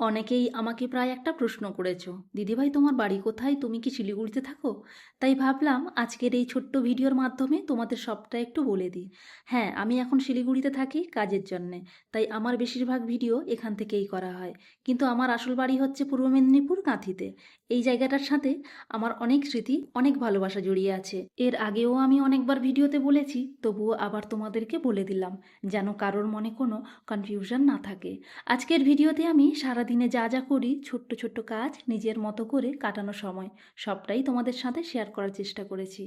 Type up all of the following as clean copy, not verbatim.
অনেকেই আমাকে প্রায় একটা প্রশ্ন করেছো, দিদিভাই তোমার বাড়ি কোথায়, তুমি কি শিলিগুড়িতে থাকো? তাই ভাবলাম আজকের এই ছোট্ট ভিডিওর মাধ্যমে তোমাদের সবটা একটু বলে দিই। হ্যাঁ, আমি এখন শিলিগুড়িতে থাকি কাজের জন্যে, তাই আমার বেশিরভাগ ভিডিও এখান থেকেই করা হয়। কিন্তু আমার আসল বাড়ি হচ্ছে পূর্ব মেদিনীপুর কাঁথিতে। এই জায়গাটার সাথে আমার অনেক স্মৃতি, অনেক ভালোবাসা জড়িয়ে আছে। এর আগেও আমি অনেকবার ভিডিওতে বলেছি, তবুও আবার তোমাদেরকে বলে দিলাম, যেন কারোর মনে কোনো কনফিউশন না থাকে। আজকের ভিডিওতে আমি সারাদিনে যা যা করি, ছোট্ট ছোট্ট কাজ, নিজের মতো করে কাটানো সময়, সবটাই তোমাদের সাথে শেয়ার করার চেষ্টা করেছি।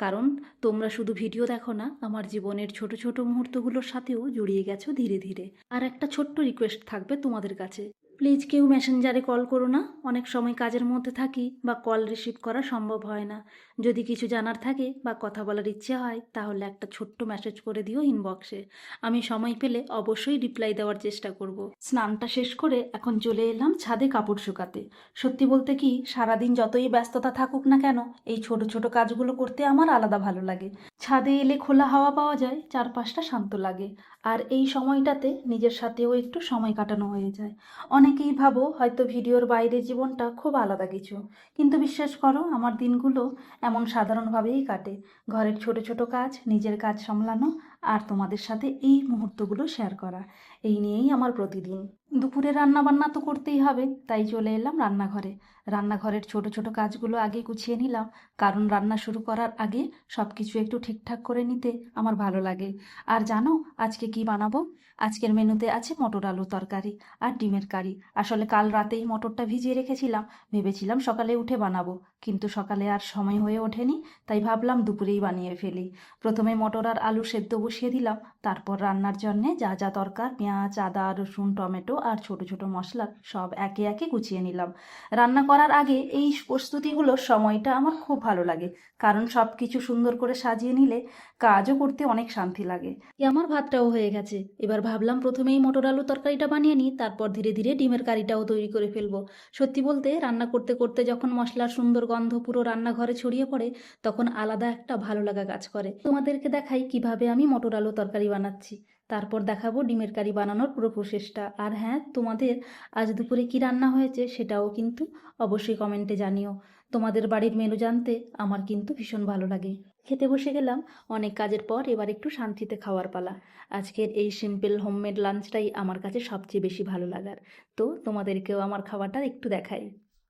কারণ তোমরা শুধু ভিডিও দেখো না, আমার জীবনের ছোট ছোট মুহূর্তগুলোর সাথেও জড়িয়ে গেছো ধীরে ধীরে। আর একটা ছোট্ট রিকোয়েস্ট থাকবে তোমাদের কাছে, প্লিজ কেউ মেসেঞ্জারে কল করো না। অনেক সময় কাজের মধ্যে থাকি বা কল রিসিভ করা সম্ভব হয় না। যদি কিছু জানার থাকে বা কথা বলার ইচ্ছে হয়, তাহলে একটা ছোট্ট মেসেজ করে দিও ইনবক্সে। আমি সময় পেলে অবশ্যই রিপ্লাই দেওয়ার চেষ্টা করব। স্নানটা শেষ করে এখন চলে এলাম ছাদে কাপড় শুকাতে। সত্যি বলতে কি, সারাদিন যতই ব্যস্ততা থাকুক না কেন, এই ছোট ছোট কাজগুলো করতে আমার আলাদা ভালো লাগে। ছাদে এলে খোলা হাওয়া পাওয়া যায়, চারপাশটা শান্ত লাগে। আর এই সময়টাতে নিজের সাথেও একটু সময় কাটানো হয়ে যায়। অনেকেই ভাবো হয়তো ভিডিওর বাইরে জীবনটা খুব আলাদা কিছু, কিন্তু বিশ্বাস করো, আমার দিনগুলো এমন সাধারণভাবেই কাটে। ঘরের ছোট ছোট কাজ, নিজের কাজ সামলানো, আর তোমাদের সাথে এই মুহূর্তগুলো শেয়ার করা, এই নিয়েই আমার প্রতিদিন। দুপুরে রান্না বান্না তো করতেই হবে, তাই চলে এলাম রান্নাঘরে। রান্নাঘরের ছোট ছোট কাজগুলো আগে গুছিয়ে নিলাম, কারণ রান্না শুরু করার আগে সব কিছু একটু ঠিকঠাক করে নিতে আমার ভালো লাগে। আর জানো আজকে কি বানাবো? আজকের মেনুতে আছে মটর আলু তরকারি আর ডিমের কারি। আসলে কাল রাতেই মটরটা ভিজিয়ে রেখেছিলাম, ভেবেছিলাম সকালে উঠে বানাবো, কিন্তু সকালে আর সময় হয়ে ওঠেনি, তাই ভাবলাম দুপুরেই বানিয়ে ফেলি। প্রথমে মটর আর আলু সেদ্ধ বসিয়ে দিলাম, তারপর রান্নার জন্যে যা যা দরকার, পেঁয়াজ, আদা, রসুন, টমেটো আর ছোট ছোট মশলা সব একে একে গুছিয়ে নিলাম। রান্না করার আগে এই প্রস্তুতিগুলোর সময়টা আমার খুব ভালো লাগে, কারণ সব কিছু সুন্দর করে সাজিয়ে নিলে কাজও করতে অনেক শান্তি লাগে। আমার ভাতটাও হয়ে গেছে, এবার ভাবলাম প্রথমেই মটর আলু তরকারিটা বানিয়ে নিই, তারপর ধীরে ধীরে ডিমের কারিটাও তৈরি করে ফেলবো। সত্যি বলতে রান্না করতে করতে যখন মশলার সুন্দর গন্ধ পুরো রান্নাঘরে ছড়িয়ে পড়ে, তখন আলাদা একটা ভালো লাগা কাজ করে। তোমাদেরকে দেখাই কিভাবে আমি মটর আলু তরকারি বানাচ্ছি, তারপর দেখাবো ডিমের কারি বানানোর পুরো প্রসেসটা। আর হ্যাঁ, তোমাদের আজ দুপুরে কি রান্না হয়েছে সেটাও কিন্তু অবশ্যই কমেন্টে জানিও। তোমাদের বাড়ির মেনু জানতে আমার কিন্তু ভীষণ ভালো লাগে। খেতে বসে গেলাম। অনেক কাজের পর এবার একটু শান্তিতে খাওয়ার পালা। আজকের এই সিম্পল হোমমেড লাঞ্চটাই আমার কাছে সবচেয়ে বেশি ভালো লাগার। তো তোমাদেরকেও আমার খাওয়াটা একটু দেখাই।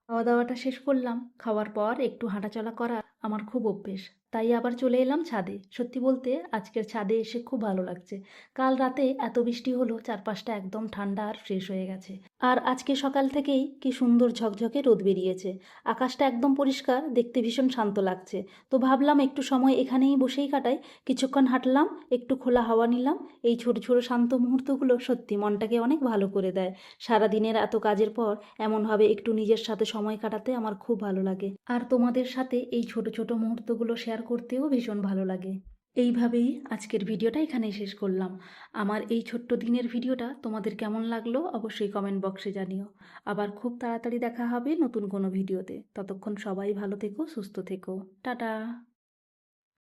খাওয়া দাওয়াটা শেষ করলাম। খাওয়ার পর একটু হাঁটাচলা করা আমার খুব অভ্যেস, তাই আবার চলে এলাম ছাদে। সত্যি বলতে আজকের ছাদে এসে খুব ভালো লাগছে। কাল রাতে এত বৃষ্টি হলো, চারপাশটা একদম ঠান্ডা আর ফ্রেশ হয়ে গেছে। আর আজকে সকাল থেকেই কি সুন্দর ঝকঝকে রোদ বেরিয়েছে। আকাশটা একদম পরিষ্কার, দেখতে ভীষণ শান্ত লাগছে। তো ভাবলাম একটু সময় এখানেই বসেই কাটাই। কিছুক্ষণ হাঁটলাম, একটু খোলা হাওয়া নিলাম। এই ছোট ছোট শান্ত মুহূর্তগুলো সত্যি মনটাকে অনেক ভালো করে দেয়। সারাদিনের এত কাজের পর এমনভাবে একটু নিজের সাথে সময় কাটাতে আমার খুব ভালো লাগে। আর তোমাদের সাথে এই ছোট ছোট মুহূর্তগুলো শেয়ার করতেও ভীষণ ভালো লাগে। এইভাবেই আজকের ভিডিওটা এখানেই শেষ করলাম। আমার এই ছোট্ট দিনের ভিডিওটা তোমাদের কেমন লাগলো অবশ্যই কমেন্ট বক্সে জানিও। আবার খুব তাড়াতাড়ি দেখা হবে নতুন কোনো ভিডিওতে। ততক্ষণ সবাই ভালো থেকো, সুস্থ থেকো। টাটা।